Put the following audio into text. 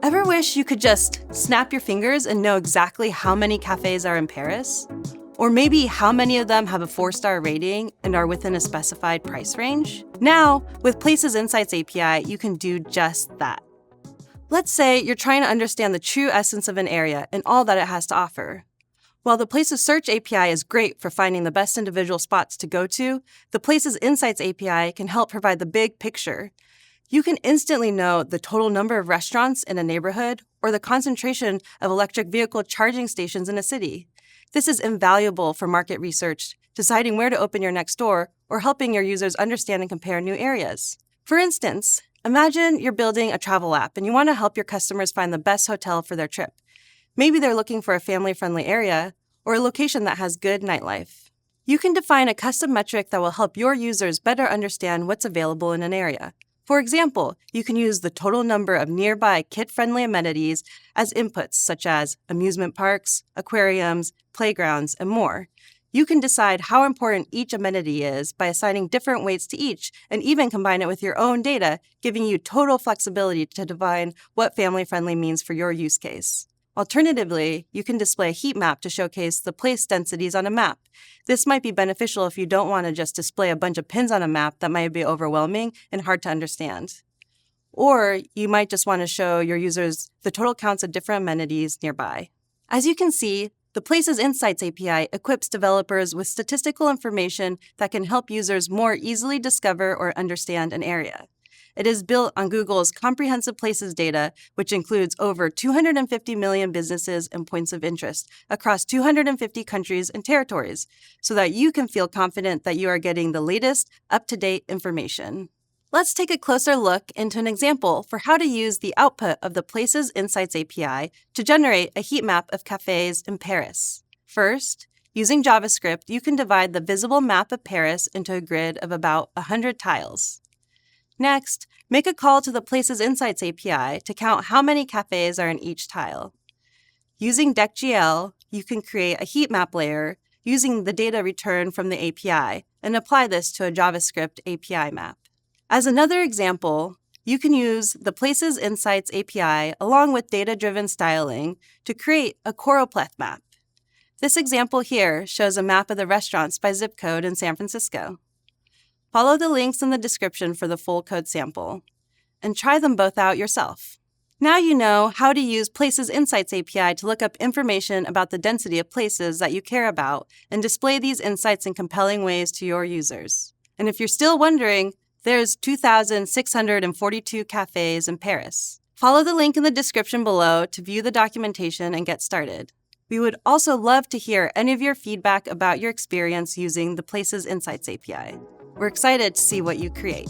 Ever wish you could just snap your fingers and know exactly how many cafes are in Paris? Or maybe how many of them have a 4-star rating and are within a specified price range? Now, with Places Insights API, you can do just that. Let's say you're trying to understand the true essence of an area and all that it has to offer. While the Places Search API is great for finding the best individual spots to go to, the Places Insights API can help provide the big picture. You can instantly know the total number of restaurants in a neighborhood or the concentration of electric vehicle charging stations in a city. This is invaluable for market research, deciding where to open your next store, or helping your users understand and compare new areas. For instance, imagine you're building a travel app and you want to help your customers find the best hotel for their trip. Maybe they're looking for a family-friendly area or a location that has good nightlife. You can define a custom metric that will help your users better understand what's available in an area. For example, you can use the total number of nearby kid-friendly amenities as inputs such as amusement parks, aquariums, playgrounds, and more. You can decide how important each amenity is by assigning different weights to each and even combine it with your own data, giving you total flexibility to define what family-friendly means for your use case. Alternatively, you can display a heat map to showcase the place densities on a map. This might be beneficial if you don't want to just display a bunch of pins on a map that might be overwhelming and hard to understand. Or you might just want to show your users the total counts of different amenities nearby. As you can see, the Places Insights API equips developers with statistical information that can help users more easily discover or understand an area. It is built on Google's comprehensive places data, which includes over 250 million businesses and points of interest across 250 countries and territories, so that you can feel confident that you are getting the latest, up-to-date information. Let's take a closer look into an example for how to use the output of the Places Insights API to generate a heat map of cafes in Paris. First, using JavaScript, you can divide the visible map of Paris into a grid of about 100 tiles. Next, make a call to the Places Insights API to count how many cafes are in each tile. Using deck.gl, you can create a heat map layer using the data returned from the API and apply this to a JavaScript API map. As another example, you can use the Places Insights API along with data-driven styling to create a choropleth map. This example here shows a map of the restaurants by zip code in San Francisco. Follow the links in the description for the full code sample, and try them both out yourself. Now you know how to use Places Insights API to look up information about the density of places that you care about and display these insights in compelling ways to your users. And if you're still wondering, there's 2,642 cafes in Paris. Follow the link in the description below to view the documentation and get started. We would also love to hear any of your feedback about your experience using the Places Insights API. We're excited to see what you create.